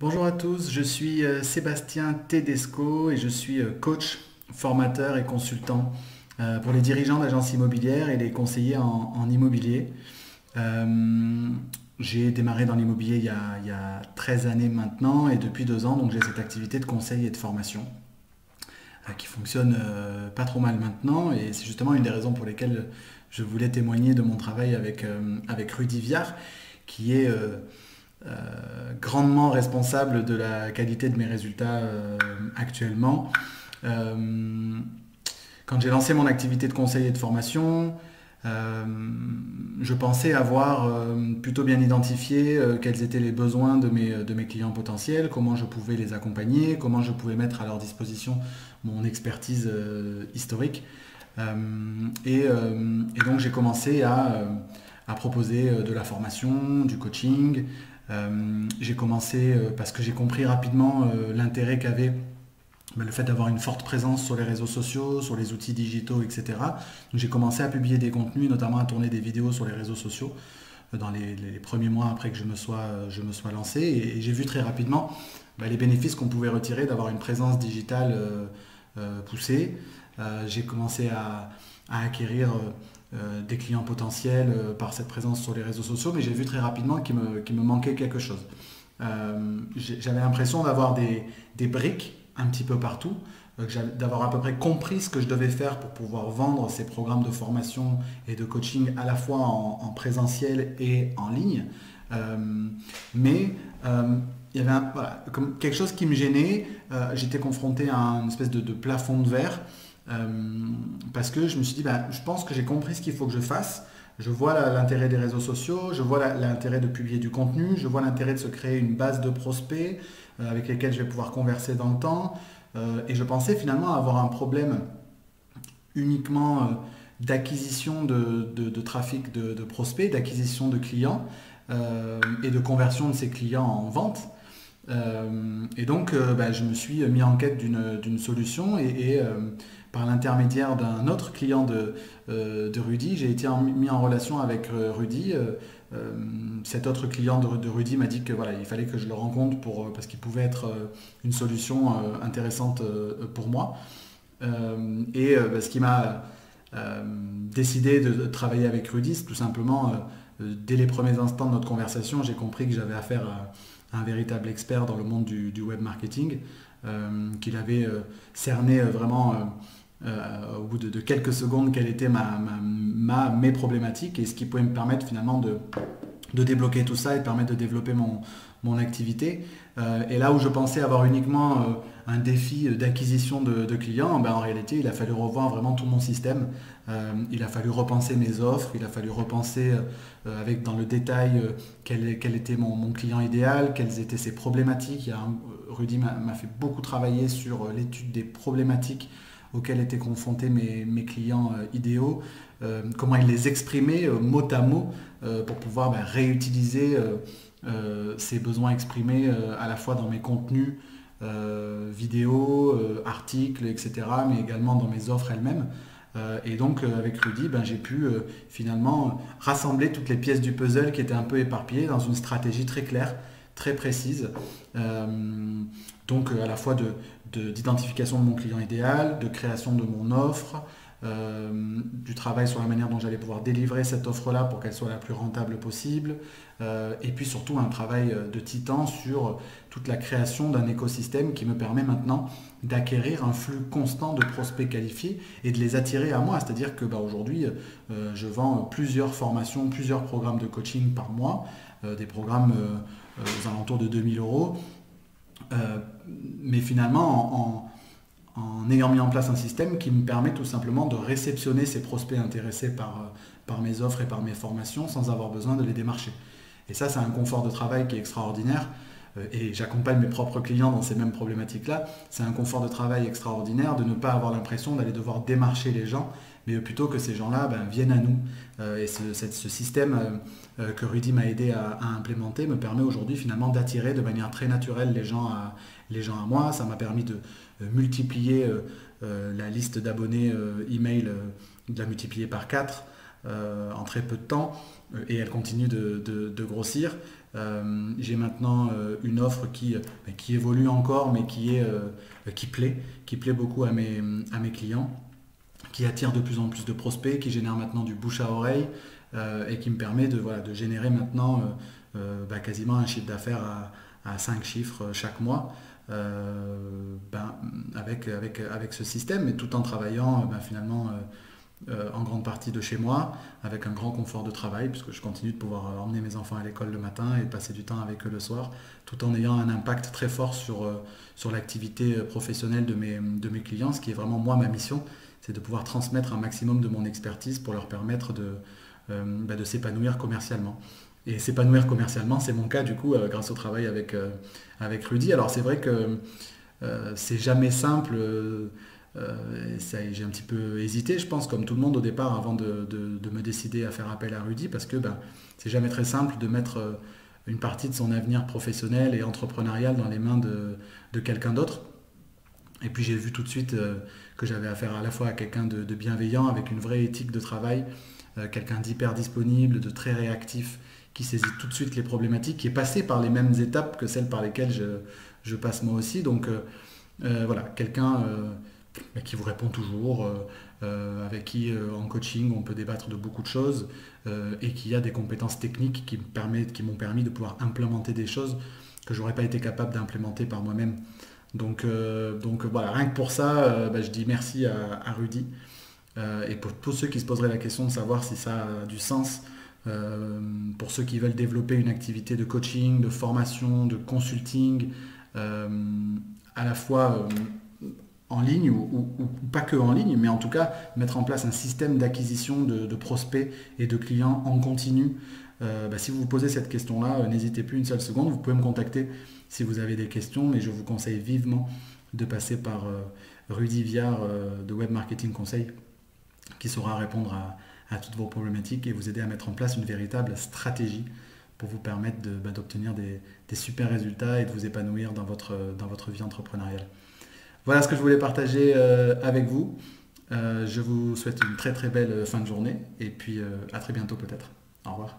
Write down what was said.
Bonjour à tous, je suis Sébastien Tedesco et je suis coach, formateur et consultant pour les dirigeants d'agences immobilières et les conseillers en immobilier. Euh, j'ai démarré dans l'immobilier il y a 13 années maintenant et depuis 2 ans, donc j'ai cette activité de conseil et de formation qui fonctionne pas trop mal maintenant et c'est justement une des raisons pour lesquelles je voulais témoigner de mon travail avec Rudy Viard qui est grandement responsable de la qualité de mes résultats actuellement. Euh, Quand j'ai lancé mon activité de conseil et de formation, euh, je pensais avoir plutôt bien identifié quels étaient les besoins de mes clients potentiels, comment je pouvais les accompagner, comment je pouvais mettre à leur disposition mon expertise historique. Et donc j'ai commencé à proposer de la formation, du coaching. J'ai commencé parce que j'ai compris rapidement l'intérêt qu'avait le fait d'avoir une forte présence sur les réseaux sociaux, sur les outils digitaux, etc. Donc j'ai commencé à publier des contenus, notamment à tourner des vidéos sur les réseaux sociaux dans les premiers mois après que je me sois lancé. Et j'ai vu très rapidement les bénéfices qu'on pouvait retirer d'avoir une présence digitale poussée. J'ai commencé à acquérir des clients potentiels par cette présence sur les réseaux sociaux, mais j'ai vu très rapidement qu'il me manquait quelque chose. J'avais l'impression d'avoir des briques un petit peu partout, d'avoir à peu près compris ce que je devais faire pour pouvoir vendre ces programmes de formation et de coaching à la fois en présentiel et en ligne. Euh, mais il y avait comme quelque chose qui me gênait. J'étais confronté à une espèce de plafond de verre parce que je me suis dit, je pense que j'ai compris ce qu'il faut que je fasse. Je vois l'intérêt des réseaux sociaux, je vois l'intérêt de publier du contenu, je vois l'intérêt de se créer une base de prospects avec lesquels je vais pouvoir converser dans le temps. Et je pensais finalement avoir un problème uniquement d'acquisition de trafic de prospects, d'acquisition de clients et de conversion de ces clients en vente. Et donc, je me suis mis en quête d'une solution et par l'intermédiaire d'un autre client de Rudy, j'ai été mis en relation avec Rudy. Cet autre client de Rudy m'a dit que voilà, il fallait que je le rencontre parce qu'il pouvait être une solution intéressante pour moi. Ce qui m'a décidé de travailler avec Rudy, c'est tout simplement, dès les premiers instants de notre conversation, j'ai compris que j'avais affaire à un véritable expert dans le monde du web marketing, qu'il avait cerné vraiment au bout de quelques secondes quelles étaient mes problématiques et ce qui pouvait me permettre finalement de débloquer tout ça et de permettre de développer mon activité. Et là où je pensais avoir uniquement un défi d'acquisition de clients, en réalité, il a fallu revoir vraiment tout mon système. Il a fallu repenser mes offres, il a fallu repenser avec dans le détail quel était mon client idéal, quelles étaient ses problématiques. Rudy m'a fait beaucoup travailler sur l'étude des problématiques auxquelles étaient confrontés mes clients idéaux, comment ils les exprimaient mot à mot pour pouvoir réutiliser ces besoins exprimés à la fois dans mes contenus vidéos, articles, etc., mais également dans mes offres elles-mêmes. Et donc avec Rudy, j'ai pu finalement rassembler toutes les pièces du puzzle qui étaient un peu éparpillées dans une stratégie très claire, très précise. Donc à la fois d'identification de mon client idéal, de création de mon offre, du travail sur la manière dont j'allais pouvoir délivrer cette offre-là pour qu'elle soit la plus rentable possible, et puis surtout un travail de titan sur toute la création d'un écosystème qui me permet maintenant d'acquérir un flux constant de prospects qualifiés et de les attirer à moi. C'est-à-dire que aujourd'hui, je vends plusieurs formations, plusieurs programmes de coaching par mois, des programmes aux alentours de 2 000 euros. Mais finalement, en ayant mis en place un système qui me permet tout simplement de réceptionner ces prospects intéressés par mes offres et par mes formations sans avoir besoin de les démarcher. Et ça, c'est un confort de travail qui est extraordinaire. Et j'accompagne mes propres clients dans ces mêmes problématiques-là. C'est un confort de travail extraordinaire de ne pas avoir l'impression d'aller devoir démarcher les gens, mais plutôt que ces gens-là viennent à nous. Et ce système que Rudy m'a aidé à implémenter me permet aujourd'hui finalement d'attirer de manière très naturelle les gens à moi. Ça m'a permis de multiplier la liste d'abonnés email, de la multiplier par 4. en très peu de temps et elle continue de grossir. J'ai maintenant une offre qui évolue encore mais qui plaît beaucoup à mes clients, qui attire de plus en plus de prospects, qui génère maintenant du bouche à oreille et qui me permet de générer maintenant quasiment un chiffre d'affaires à 5 chiffres chaque mois avec ce système, mais tout en travaillant finalement en grande partie de chez moi, avec un grand confort de travail, puisque je continue de pouvoir emmener mes enfants à l'école le matin et passer du temps avec eux le soir, tout en ayant un impact très fort sur l'activité professionnelle de mes clients, ce qui est vraiment moi ma mission, c'est de pouvoir transmettre un maximum de mon expertise pour leur permettre de s'épanouir commercialement. Et s'épanouir commercialement, c'est mon cas du coup, grâce au travail avec Rudy. Alors c'est vrai que c'est jamais simple. J'ai un petit peu hésité, je pense, comme tout le monde au départ, avant de me décider à faire appel à Rudy, parce que c'est jamais très simple de mettre une partie de son avenir professionnel et entrepreneurial dans les mains de quelqu'un d'autre. Et puis j'ai vu tout de suite que j'avais affaire à la fois à quelqu'un de bienveillant, avec une vraie éthique de travail, quelqu'un d'hyper disponible, de très réactif, qui saisit tout de suite les problématiques, qui est passé par les mêmes étapes que celles par lesquelles je passe moi aussi. Donc voilà, quelqu'un qui vous répond toujours, avec qui en coaching on peut débattre de beaucoup de choses et qui a des compétences techniques qui m'ont permis de pouvoir implémenter des choses que j'aurais pas été capable d'implémenter par moi-même. Donc voilà, rien que pour ça, je dis merci à Rudy. Et pour tous ceux qui se poseraient la question de savoir si ça a du sens, pour ceux qui veulent développer une activité de coaching, de formation, de consulting, à la fois en ligne ou pas que en ligne, mais en tout cas mettre en place un système d'acquisition de prospects et de clients en continu. Si vous vous posez cette question-là, n'hésitez plus une seule seconde, vous pouvez me contacter si vous avez des questions, mais je vous conseille vivement de passer par Rudy Viard de Web Marketing Conseil, qui saura répondre à toutes vos problématiques et vous aider à mettre en place une véritable stratégie pour vous permettre d'obtenir des super résultats et de vous épanouir dans votre vie entrepreneuriale. Voilà ce que je voulais partager avec vous. Je vous souhaite une très très belle fin de journée et puis à très bientôt peut-être. Au revoir.